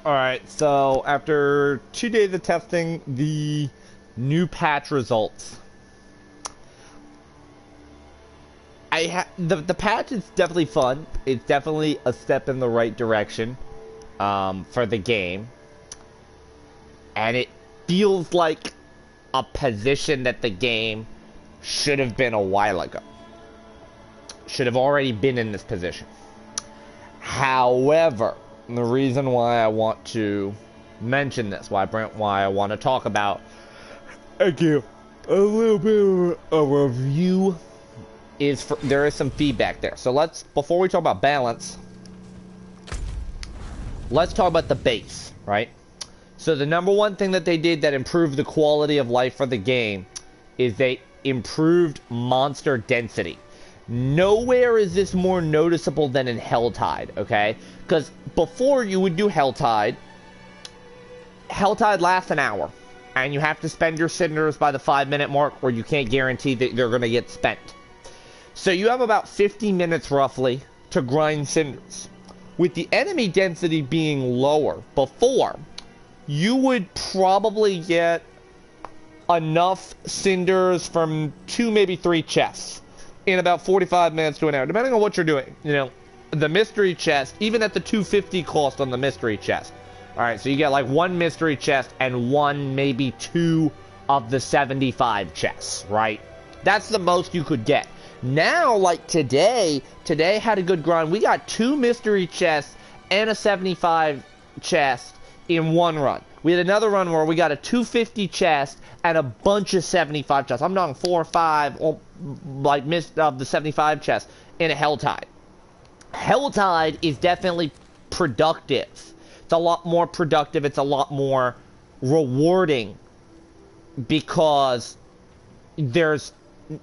Alright, so after 2 days of testing the new patch results, the patch is definitely fun. It's definitely a step in the right direction for the game. And it feels like a position that the game should have been a while ago. Should have already been in this position. However, the reason why I want to mention this, why I want to talk about, again, a little bit of a review, is there is some feedback there. So before we talk about balance, let's talk about the base, right? So the number one thing that they did that improved the quality of life for the game is they improved monster density. Nowhere is this more noticeable than in Helltide, okay? Because before you would do Helltide lasts an hour, and you have to spend your cinders by the 5-minute mark, or you can't guarantee that they're going to get spent. So you have about 50 minutes, roughly, to grind cinders. With the enemy density being lower before, you would probably get enough cinders from 2, maybe 3 chests in about 45 minutes to an hour, depending on what you're doing. You know, the mystery chest, even at the 250 cost on the mystery chest. Alright, so you get like 1 mystery chest and 1, maybe 2 of the 75 chests, right? That's the most you could get. Now, like today had a good grind. We got 2 mystery chests and a 75 chest in 1 run. We had another run where we got a 250 chest and a bunch of 75 chests. I'm talking 4 or 5, or like missed of the 75 chests in a Helltide. Helltide is definitely productive. It's a lot more productive. It's a lot more rewarding because there's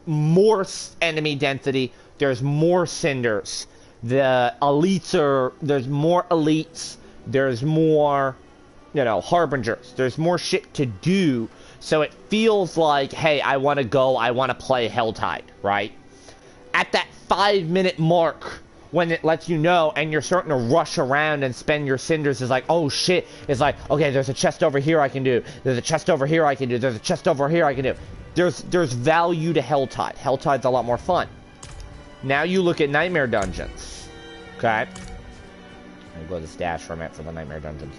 more enemy density. There's more cinders. There's more elites. There's more, you know, harbingers. There's more shit to do. So it feels like, hey, I want to play Helltide, right? At that 5-minute mark, when it lets you know, and you're starting to rush around and spend your cinders, is like, oh shit. It's like, okay, there's a chest over here I can do. There's a chest over here I can do. There's a chest over here I can do. There's value to Helltide. Helltide's a lot more fun. Now you look at Nightmare Dungeons. Okay? I'll go to the stash for a minute for the Nightmare Dungeons.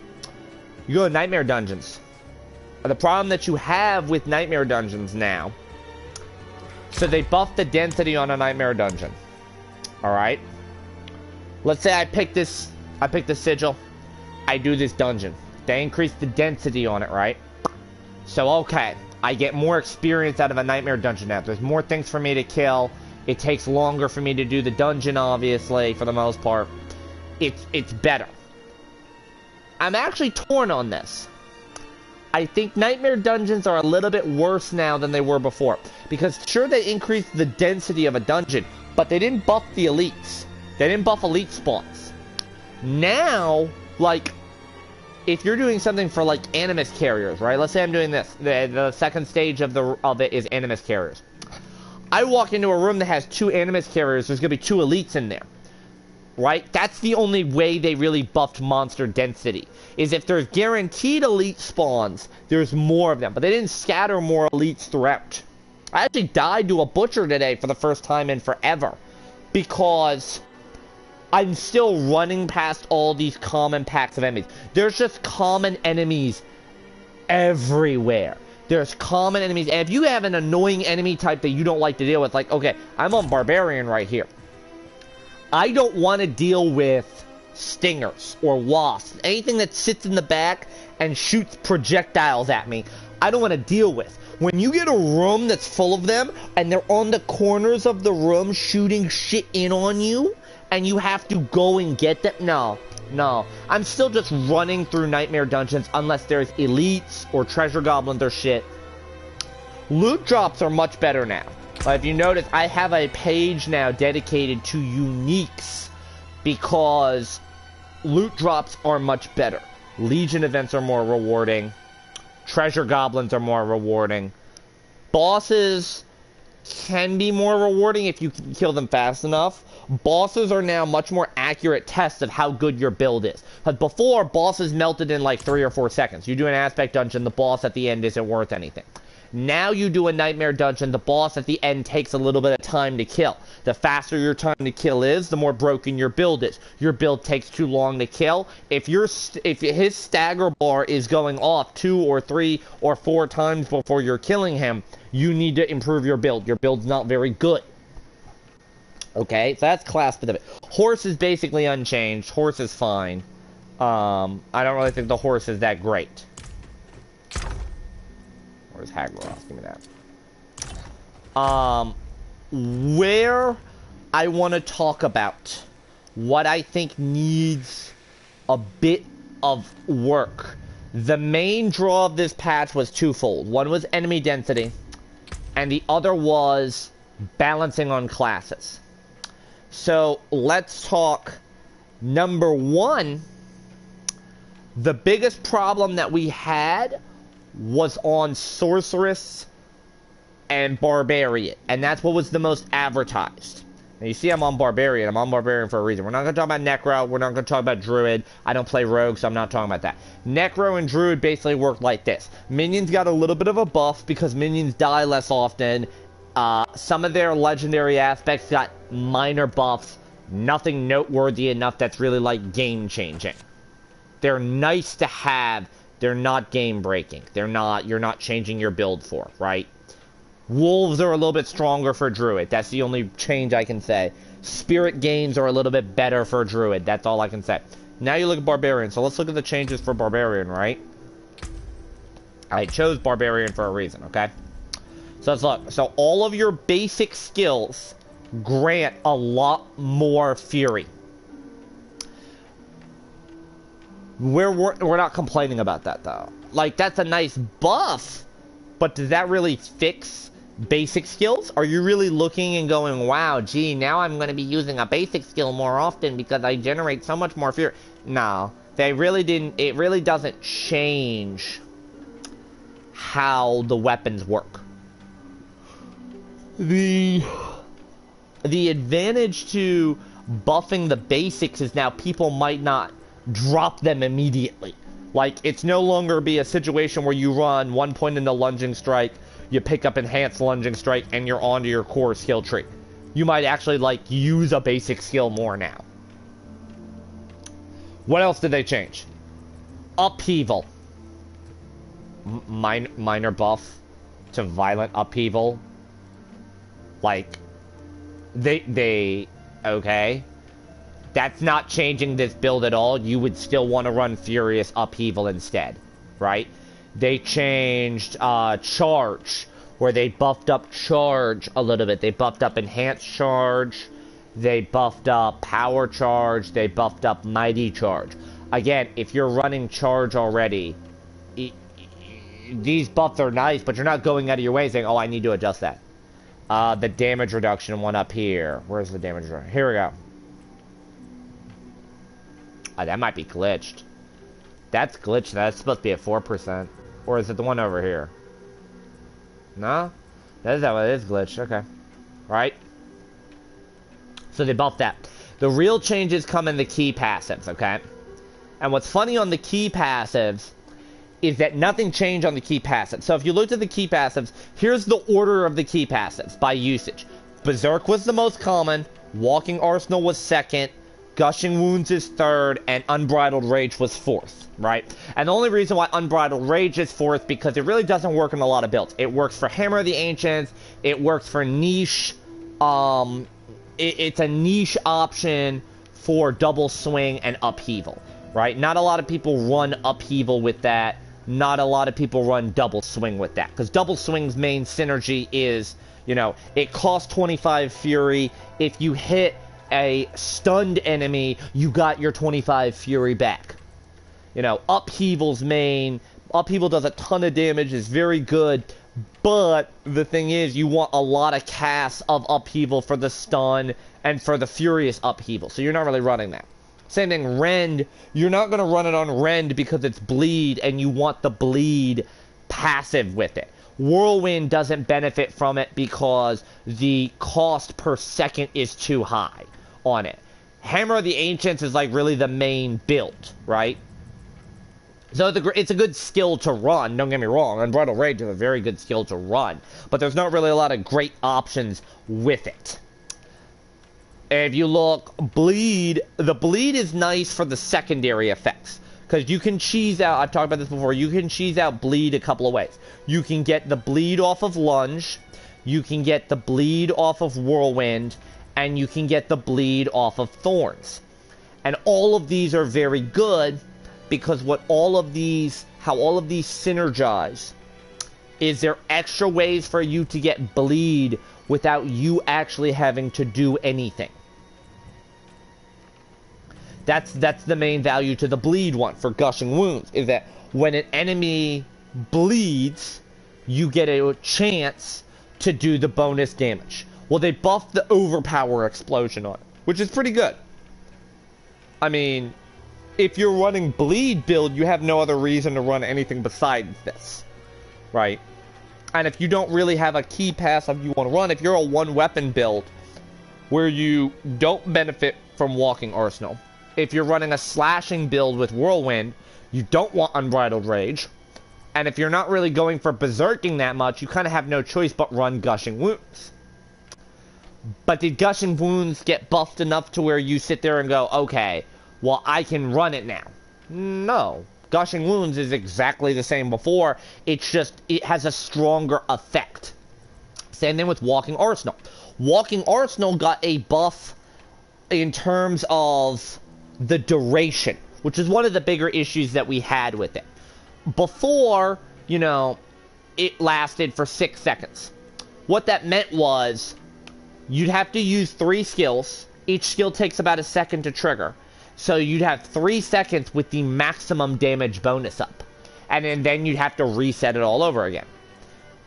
You go to Nightmare Dungeons. The problem that you have with Nightmare Dungeons now, so they buffed the density on a Nightmare Dungeon. Alright? Let's say I pick this sigil. I do this dungeon. They increase the density on it, right? So, okay. I get more experience out of a Nightmare Dungeon now. There's more things for me to kill. It takes longer for me to do the dungeon, obviously, for the most part. It's better. I'm actually torn on this. I think Nightmare Dungeons are a little bit worse now than they were before. Because, sure, they increased the density of a dungeon, but they didn't buff the elites. They didn't buff elite spawns. Now, like, if you're doing something for, like, Animus carriers, right? Let's say I'm doing this. The second stage of it is Animus carriers. I walk into a room that has 2 Animus carriers, there's going to be 2 elites in there. Right? That's the only way they really buffed monster density. Is if there's guaranteed elite spawns, there's more of them. But they didn't scatter more elites throughout. I actually died to a butcher today for the first time in forever. Because I'm still running past all these common packs of enemies. There's just common enemies everywhere. There's common enemies. And if you have an annoying enemy type that you don't like to deal with, like, okay, I'm on Barbarian right here. I don't want to deal with stingers or wasps. Anything that sits in the back and shoots projectiles at me, I don't want to deal with. When you get a room that's full of them, and they're on the corners of the room shooting shit in on you, and you have to go and get them, no. I'm still just running through Nightmare Dungeons unless there's elites or treasure goblins or shit. Loot drops are much better now. If you notice, I have a page now dedicated to uniques because loot drops are much better. Legion events are more rewarding. Treasure goblins are more rewarding. Bosses can be more rewarding if you can kill them fast enough. Bosses are now much more accurate tests of how good your build is. Because before, bosses melted in like 3 or 4 seconds. You do an aspect dungeon, the boss at the end isn't worth anything. Now you do a nightmare dungeon, the boss at the end takes a little bit of time to kill. The faster your time to kill is, the more broken your build is. Your build takes too long to kill. If his stagger bar is going off 2 or 3 or 4 times before you're killing him, you need to improve your build. Your build's not very good. Okay, so that's class specific. Horse is basically unchanged. Horse is fine. I don't really think the horse is that great. Where's Hagros? Give me that. Where I want to talk about what I think needs a bit of work. The main draw of this patch was twofold. One was enemy density, and the other was balancing on classes. So let's talk. Number one, the biggest problem that we had was on Sorceress and Barbarian, and that's what was the most advertised. Now you see I'm on Barbarian. I'm on Barbarian for a reason. We're not going to talk about Necro. We're not going to talk about Druid. I don't play Rogue, so I'm not talking about that. Necro and Druid basically work like this. Minions got a little bit of a buff because minions die less often. Some of their legendary aspects got minor buffs. Nothing noteworthy enough that's really like game-changing. They're nice to have. They're not game-breaking. You're not changing your build for, right? Wolves are a little bit stronger for Druid. That's the only change I can say. Spirit gains are a little bit better for Druid. That's all I can say. Now you look at Barbarian. So let's look at the changes for Barbarian, right? I chose Barbarian for a reason, okay? So let's look. So all of your basic skills grant a lot more Fury. We're not complaining about that, though. Like, that's a nice buff, but does that really fix basic skills? Are you really looking and going, wow, gee, now I'm going to be using a basic skill more often because I generate so much more Fury? No, they really didn't. It really doesn't change how the weapons work. The advantage to buffing the basics is now people might not drop them immediately. Like, it's no longer be a situation where you run 1 point into lunging strike, you pick up enhanced lunging strike, and you're onto your core skill tree. You might actually, like, use a basic skill more now. What else did they change? Upheaval. Minor buff to violent upheaval. Like, okay. That's not changing this build at all. You would still want to run Furious Upheaval instead, right? They changed Charge, where they buffed up Charge a little bit. They buffed up Enhanced Charge. They buffed up Power Charge. They buffed up Mighty Charge. Again, if you're running Charge already, these buffs are nice, but you're not going out of your way saying, oh, I need to adjust that. The damage reduction one up here. Where's the damage reduction? Here we go. Oh, that might be glitched. That's glitched. That's supposed to be at 4%. Or is it the one over here? No? That is how it is glitched. Okay. Right? So they buffed that. The real changes come in the key passives, okay? And what's funny on the key passives is that nothing changed on the key passives. So if you looked at the key passives, here's the order of the key passives by usage. Berserk was the most common. Walking Arsenal was second. Gushing Wounds is third, and Unbridled Rage was fourth, right? And the only reason why Unbridled Rage is fourth, because it really doesn't work in a lot of builds. It works for Hammer of the Ancients, it works for niche, it's a niche option for Double Swing and Upheaval, right? Not a lot of people run Upheaval with that, not a lot of people run Double Swing with that, because Double Swing's main synergy is, you know, it costs 25 Fury, if you hit a stunned enemy, you got your 25 Fury back. You know, Upheaval's main. Upheaval does a ton of damage, is very good, but the thing is, you want a lot of casts of Upheaval for the stun and for the Furious Upheaval, so you're not really running that. Same thing, Rend, you're not going to run it on Rend because it's bleed, and you want the bleed passive with it. Whirlwind doesn't benefit from it because the cost per second is too high on it. Hammer of the Ancients is like really the main build, right? So it's a good skill to run, don't get me wrong. Unbridled Rage is a very good skill to run, but there's not really a lot of great options with it. If you look, Bleed, the Bleed is nice for the secondary effects. Because you can cheese out, I've talked about this before, you can cheese out Bleed a couple of ways. You can get the Bleed off of Lunge, you can get the Bleed off of Whirlwind, and you can get the Bleed off of Thorns. And all of these are very good, because how all of these synergize is there extra ways for you to get Bleed without you actually having to do anything. That's the main value to the Bleed one for Gushing Wounds, is that when an enemy bleeds, you get a chance to do the bonus damage. Well, they buffed the Overpower Explosion on it, which is pretty good. I mean, if you're running Bleed build, you have no other reason to run anything besides this, right? And if you don't really have a key passive you want to run, if you're a one-weapon build where you don't benefit from Walking Arsenal, if you're running a slashing build with Whirlwind, you don't want Unbridled Rage. And if you're not really going for berserking that much, you kind of have no choice but run Gushing Wounds. But did Gushing Wounds get buffed enough to where you sit there and go, okay, well, I can run it now? No. Gushing Wounds is exactly the same before. It's just, it has a stronger effect. Same thing with Walking Arsenal. Walking Arsenal got a buff in terms of the duration, which is one of the bigger issues that we had with it. Before, you know, it lasted for 6 seconds. What that meant was, you'd have to use 3 skills. Each skill takes about a second to trigger. So you'd have 3 seconds with the maximum damage bonus up. And then you'd have to reset it all over again.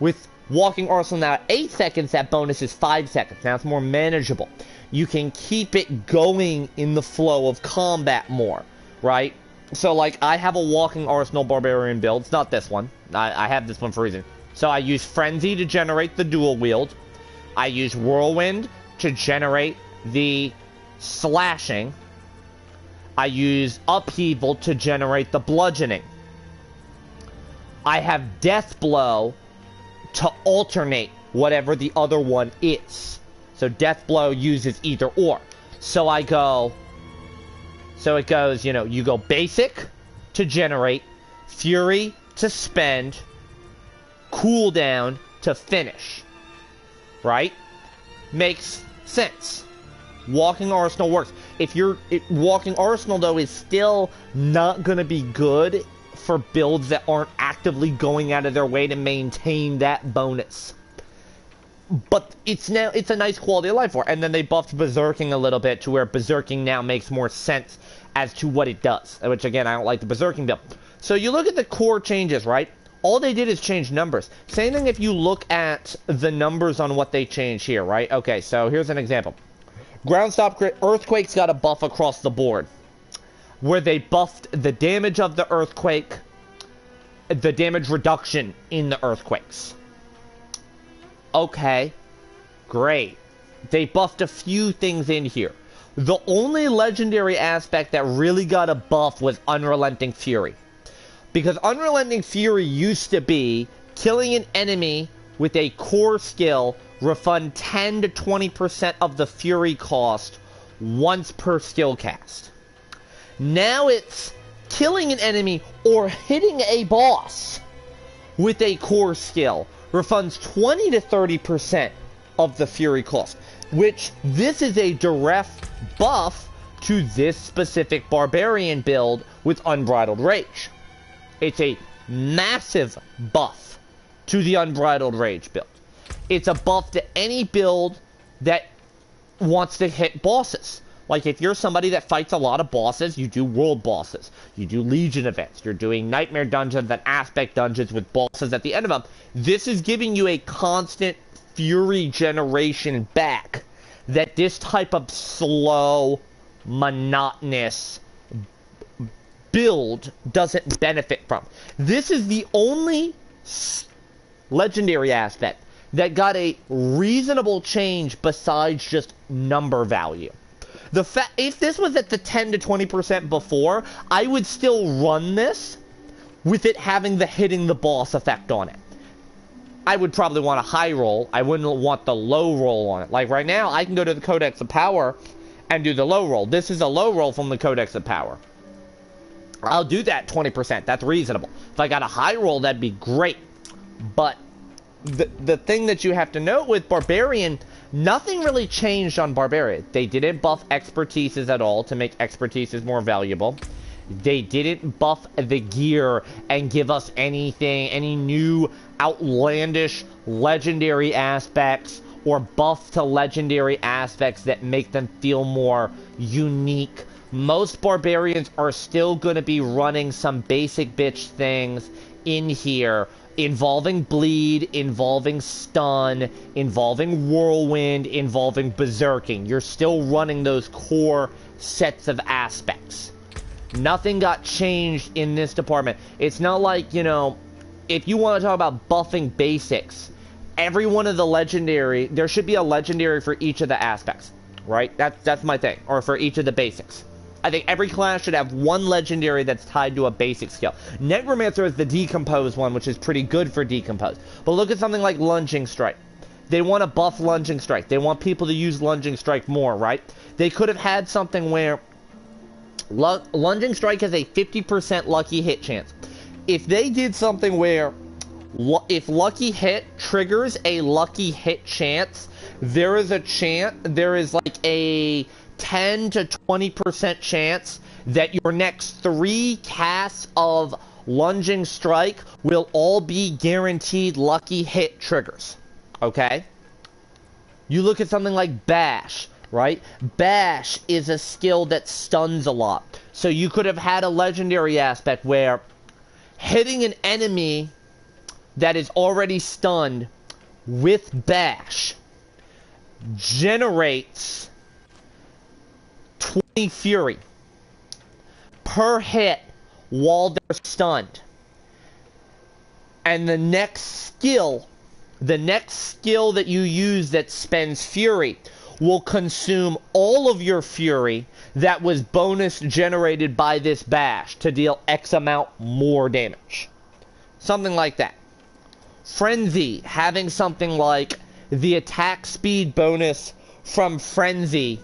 With Walking Arsenal now at 8 seconds, that bonus is 5 seconds. Now it's more manageable. You can keep it going in the flow of combat more, right? So, like, I have a Walking Arsenal Barbarian build. It's not this one. I have this one for a reason. So I use Frenzy to generate the dual wield. I use Whirlwind to generate the slashing. I use Upheaval to generate the bludgeoning. I have Death Blow to alternate whatever the other one is. So Death Blow uses either or. So it goes, you know, you go Basic to generate, Fury to spend, Cooldown to finish. Right? Makes sense. Walking Arsenal works. Walking Arsenal, though, is still not going to be good for builds that aren't actively going out of their way to maintain that bonus. But it's a nice quality of life for it. And then they buffed Berserking a little bit to where Berserking now makes more sense as to what it does. Which, again, I don't like the Berserking build. So you look at the core changes, right? All they did is change numbers. Same thing if you look at the numbers on what they changed here, right? Okay, so here's an example. Ground Stop Crit, Earthquake's got a buff across the board. Where they buffed the damage of the Earthquake, the damage reduction in the Earthquakes. Okay, great. They buffed a few things in here. The only legendary aspect that really got a buff was Unrelenting Fury. Because Unrelenting Fury used to be killing an enemy with a core skill, refund 10 to 20% of the Fury cost once per skill cast. Now it's killing an enemy or hitting a boss with a core skill refunds 20 to 30% of the Fury cost, which this is a direct buff to this specific Barbarian build with Unbridled Rage. It's a massive buff to the Unbridled Rage build. It's a buff to any build that wants to hit bosses. Like, if you're somebody that fights a lot of bosses, you do world bosses. You do Legion events. You're doing Nightmare dungeons and Aspect dungeons with bosses at the end of them. This is giving you a constant Fury generation back that this type of slow, monotonous build doesn't benefit from. This is the only legendary aspect that got a reasonable change besides just number value. If this was at the 10 to 20% before, I would still run this with it having the hitting the boss effect on it. I would probably want a high roll. I wouldn't want the low roll on it. Like right now, I can go to the Codex of Power and do the low roll. This is a low roll from the Codex of Power. I'll do that 20%. That's reasonable. If I got a high roll, that'd be great. But the thing that you have to note with Barbarian, nothing really changed on Barbarian. They didn't buff expertises at all to make expertises more valuable. They didn't buff the gear and give us anything, any new outlandish legendary aspects or buff to legendary aspects that make them feel more unique. Most Barbarians are still going to be running some basic bitch things in here involving bleed, involving stun, involving whirlwind, involving berserking. You're still running those core sets of aspects. Nothing got changed in this department. It's not like, you know, if you want to talk about buffing basics, every one of the legendary, there should be a legendary for each of the aspects, right? That's my thing. Or for each of the basics. I think every class should have one legendary that's tied to a basic skill. Necromancer is the Decompose one, which is pretty good for Decompose. But look at something like Lunging Strike. They want to buff Lunging Strike. They want people to use Lunging Strike more, right? They could have had something where Lunging Strike has a 50% lucky hit chance. If they did something where if lucky hit triggers a lucky hit chance, there is like a 10 to 20% chance that your next 3 casts of Lunging Strike will all be guaranteed lucky hit triggers. Okay? You look at something like Bash, right? Bash is a skill that stuns a lot. So you could have had a legendary aspect where hitting an enemy that is already stunned with Bash generates 20 Fury per hit while they're stunned. And the next skill that you use that spends Fury will consume all of your Fury that was bonus generated by this Bash to deal X amount more damage. Something like that. Frenzy, having something like the attack speed bonus from Frenzy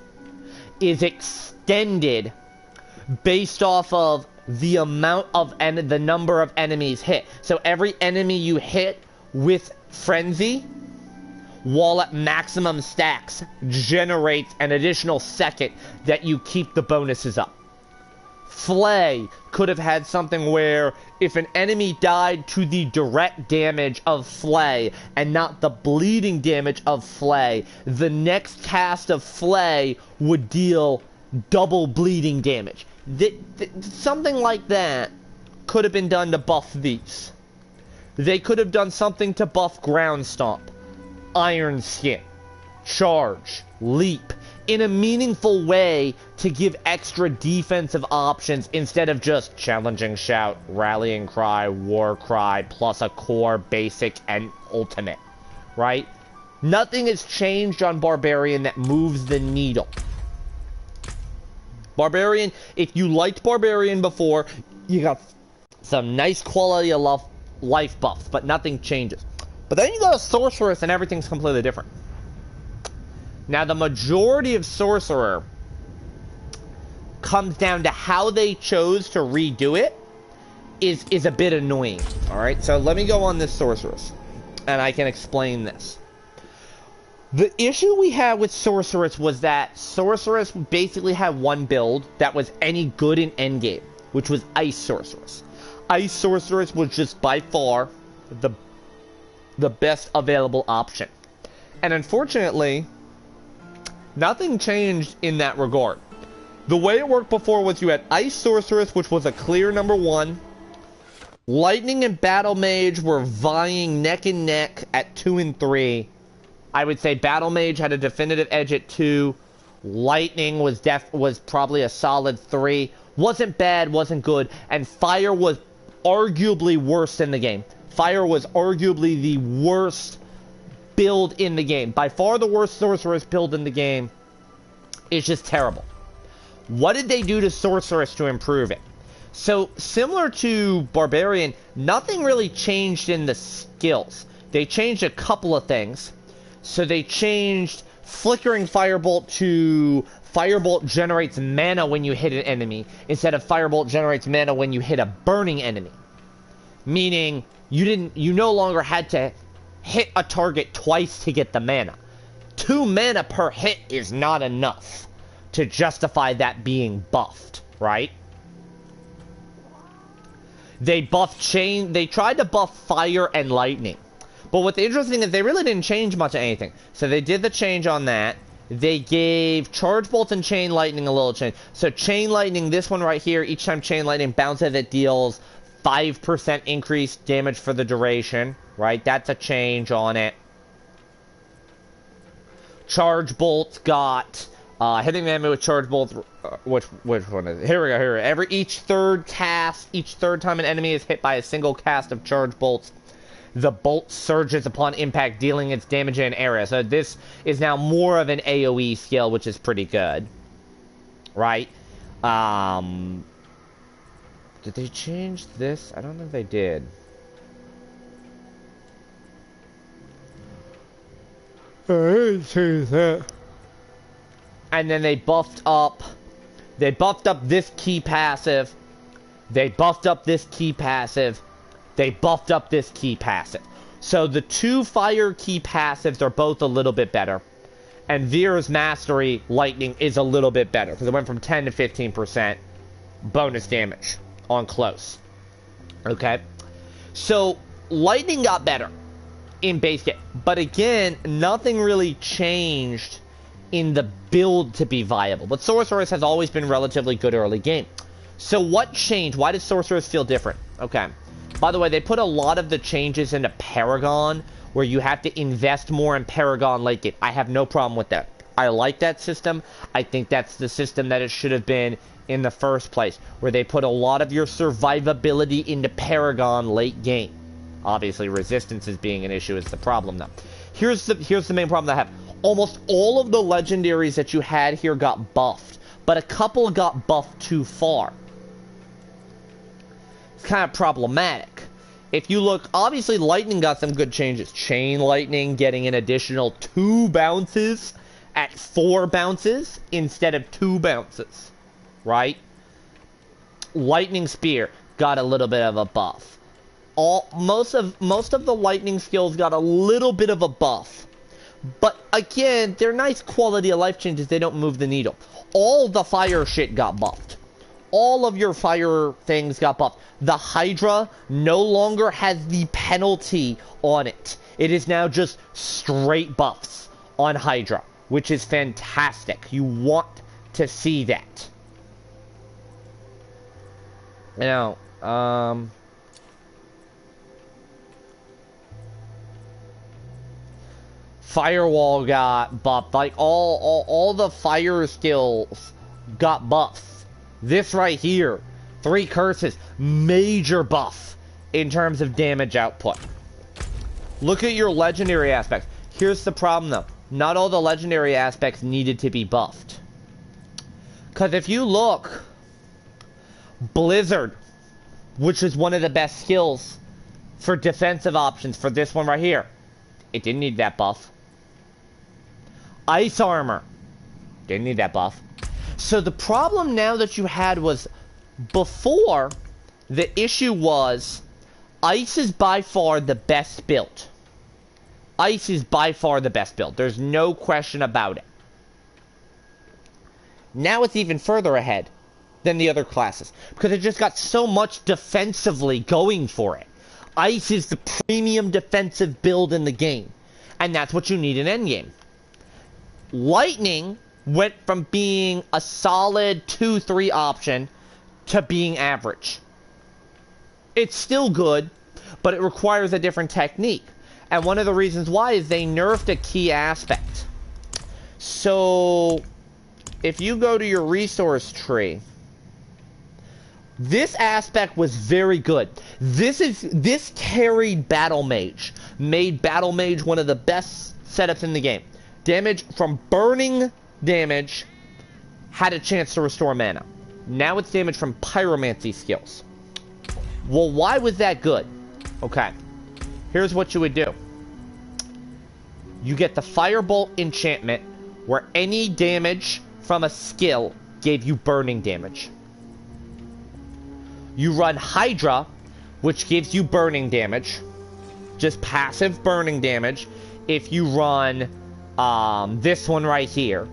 is extended based off of the amount of the number of enemies hit. So every enemy you hit with Frenzy, while at maximum stacks, generates an additional second that you keep the bonuses up. Flay could have had something where if an enemy died to the direct damage of Flay and not the bleeding damage of Flay, the next cast of Flay would deal double bleeding damage. Something like that could have been done to buff these. They could have done something to buff Ground Stomp, Iron Skin, Charge, Leap, in a meaningful way to give extra defensive options instead of just Challenging Shout, Rallying Cry, War Cry, plus a core, basic, and ultimate, right? Nothing has changed on Barbarian that moves the needle. Barbarian, if you liked Barbarian before, you got some nice quality of life buffs, but nothing changes. But then you go to Sorceress and everything's completely different. Now, the majority of Sorcerer comes down to how they chose to redo it is a bit annoying. Alright, so let me go on this Sorceress, and I can explain this. The issue we had with Sorceress was that Sorceress basically had one build that was any good in endgame, which was Ice Sorceress. Ice Sorceress was just by far the best available option. And unfortunately, nothing changed in that regard. The way it worked before was you had Ice Sorceress, which was a clear number 1. Lightning and Battle Mage were vying neck and neck at 2 and 3. I would say Battle Mage had a definitive edge at 2. Lightning was probably a solid 3. Wasn't bad, wasn't good. And Fire was arguably worse in the game. Fire was arguably the worst build in the game. By far the worst Sorceress build in the game. It's just terrible. What did they do to Sorceress to improve it? So, similar to Barbarian, nothing really changed in the skills. They changed a couple of things. So they changed Flickering Firebolt to Firebolt generates mana when you hit an enemy, instead of Firebolt generates mana when you hit a burning enemy. Meaning, you no longer had to hit a target twice to get the mana. 2 mana per hit is not enough to justify that being buffed, right? They tried to buff fire and lightning. But what's interesting is they really didn't change much of anything. So they did the change on that. They gave Charge Bolt and Chain Lightning a little change. So Chain Lightning, this one right here, each time Chain Lightning bounces, it deals 5% increased damage for the duration, right? That's a change on it. Charge Bolt got hitting the enemy with Charge Bolt. Which one is it? Here we go. Each third time an enemy is hit by a single cast of Charge Bolts, the bolt surges upon impact, dealing its damage in an area. So this is now more of an AoE skill, which is pretty good. Right? Did they change this? I don't think they did. I didn't change that. And then they buffed up this key passive. They buffed up this key passive. They buffed up this key passive. So the 2 fire key passives are both a little bit better. And Vera's Mastery Lightning is a little bit better, because it went from 10 to 15% bonus damage on close. Okay? So, Lightning got better in base game. But again, nothing really changed in the build to be viable. But Sorceress has always been relatively good early game. So what changed? Why did Sorceress feel different? Okay. By the way, they put a lot of the changes into Paragon, where you have to invest more in Paragon late game. I have no problem with that. I like that system. I think that's the system that it should have been in the first place, where they put a lot of your survivability into Paragon late game. Obviously, resistance is being an issue is the problem now. Here's the main problem that I have. Almost all of the legendaries that you had here got buffed, but a couple got buffed too far. It's kind of problematic. If you look, obviously Lightning got some good changes. Chain Lightning getting an additional 2 bounces at 4 bounces instead of 2 bounces, right? Lightning Spear got a little bit of a buff. Most of the Lightning skills got a little bit of a buff. But again, they're nice quality of life changes. They don't move the needle. All the fire shit got buffed. All of your fire things got buffed. The Hydra no longer has the penalty on it. It is now just straight buffs on Hydra, which is fantastic. You want to see that. Now, Firewall got buffed. Like, all the fire skills got buffs. This right here, 3 curses, major buff in terms of damage output. Look at your legendary aspects. Here's the problem though. Not all the legendary aspects needed to be buffed. Because if you look, Blizzard, which is one of the best skills for defensive options for this one right here, it didn't need that buff. Ice Armor, didn't need that buff. So the problem now that you had was, before, the issue was, Ice is by far the best build. Ice is by far the best build. There's no question about it. Now it's even further ahead than the other classes, because it just got so much defensively going for it. Ice is the premium defensive build in the game, and that's what you need in endgame. Lightning went from being a solid 2-3 option to being average. It's still good, but it requires a different technique. And one of the reasons why is they nerfed a key aspect. So, if you go to your resource tree, this aspect was very good. This carried Battle Mage, made Battle Mage one of the best setups in the game. Damage from burning damage had a chance to restore mana. Now it's damage from pyromancy skills. Well, why was that good? Okay, here's what you would do. You get the Firebolt enchantment, where any damage from a skill gave you burning damage. You run Hydra, which gives you burning damage. Just passive burning damage. If you run this one right here,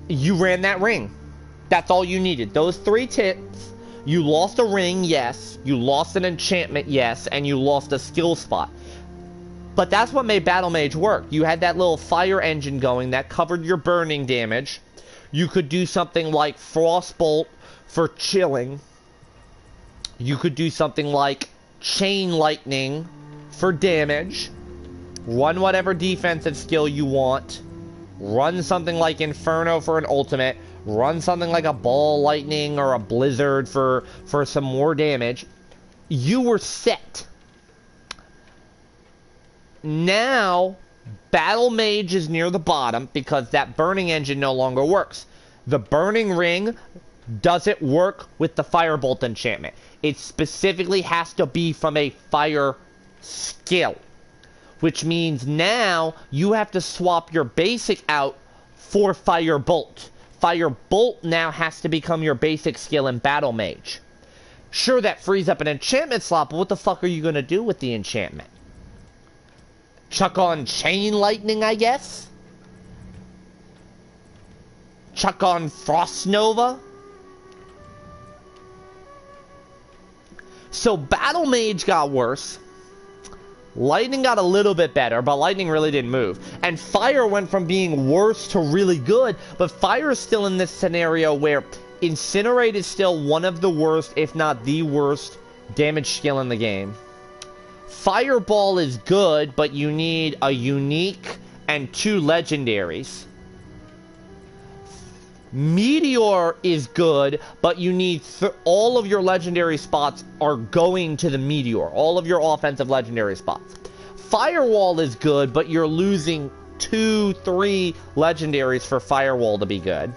you ran that ring. That's all you needed. Those 3 tips. You lost a ring, yes. You lost an enchantment, yes. And you lost a skill spot. But that's what made Battle Mage work. You had that little fire engine going that covered your burning damage. You could do something like Frostbolt for chilling. You could do something like Chain Lightning for damage. Run whatever defensive skill you want. Run something like Inferno for an ultimate. Run something like a Ball Lightning or a Blizzard for some more damage. You were set. Now, Battle Mage is near the bottom because that burning engine no longer works. The burning ring doesn't work with the Firebolt enchantment. It specifically has to be from a fire skill. Which means now you have to swap your basic out for Firebolt. Firebolt now has to become your basic skill in Battle Mage. Sure, that frees up an enchantment slot, but what the fuck are you going to do with the enchantment? Chuck on Chain Lightning, I guess? Chuck on Frost Nova? So Battle Mage got worse. Lightning got a little bit better, but Lightning really didn't move. And Fire went from being worse to really good, but Fire is still in this scenario where Incinerate is still one of the worst, if not the worst, damage skill in the game. Fireball is good, but you need a unique and 2 legendaries. Meteor is good, but you need all of your legendary spots are going to the Meteor. All of your offensive legendary spots. Firewall is good, but you're losing 2, 3 legendaries for Firewall to be good.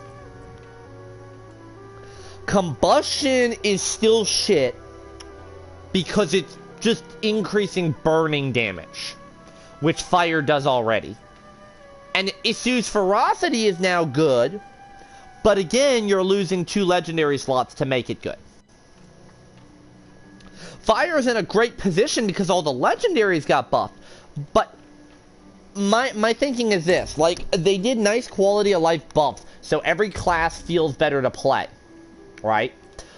Combustion is still shit because it's just increasing burning damage, which Fire does already. And Issue's Ferocity is now good, but again, you're losing 2 legendary slots to make it good. Fire is in a great position because all the legendaries got buffed. But my thinking is this, like, they did nice quality of life buffs, so every class feels better to play, right?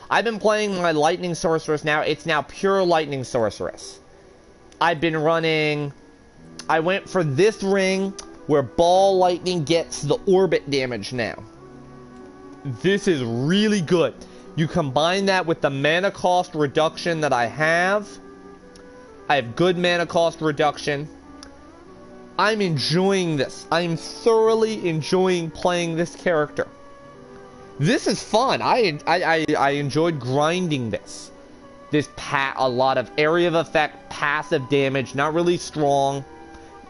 I've been playing my Lightning Sorceress now. It's now pure Lightning Sorceress. I've been running... I went for this ring where Ball Lightning gets the orbit damage now. This is really good. You combine that with the mana cost reduction that I have. I have good mana cost reduction. I'm enjoying this. I'm thoroughly enjoying playing this character. This is fun. I enjoyed grinding this. A lot of area of effect, passive damage, not really strong.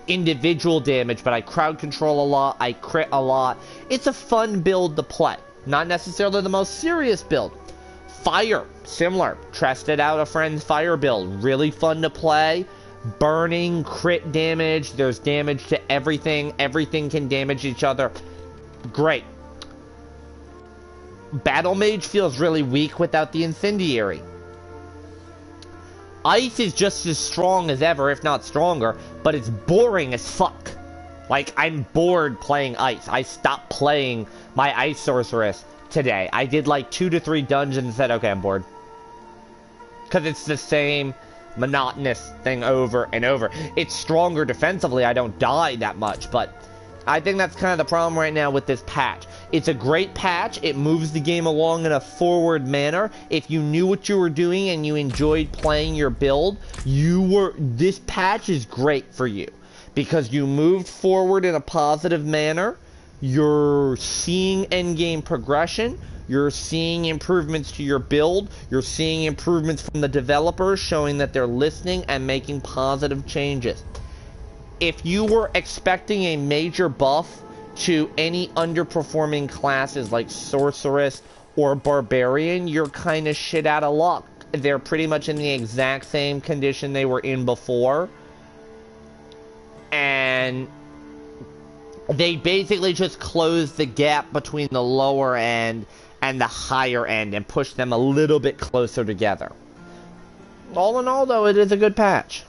Individual damage, but I crowd control a lot. I crit a lot. It's a fun build to play. Not necessarily the most serious build. Fire, similar. Tested out a friend's Fire build. Really fun to play. Burning, crit damage. There's damage to everything. Everything can damage each other. Great. Battle Mage feels really weak without the Incendiary. Ice is just as strong as ever, if not stronger, but it's boring as fuck. Like, I'm bored playing Ice. I stopped playing my Ice Sorceress today. I did like 2 to 3 dungeons and said, okay, I'm bored. Because it's the same monotonous thing over and over. It's stronger defensively. I don't die that much, but I think that's kind of the problem right now with this patch. It's a great patch. It moves the game along in a forward manner. If you knew what you were doing and you enjoyed playing your build, this patch is great for you. Because you moved forward in a positive manner. You're seeing endgame progression. You're seeing improvements to your build. You're seeing improvements from the developers showing that they're listening and making positive changes. If you were expecting a major buff to any underperforming classes like Sorceress or Barbarian, you're kind of shit out of luck. They're pretty much in the exact same condition they were in before. And they basically just closed the gap between the lower end and the higher end and pushed them a little bit closer together. All in all, though, it is a good patch.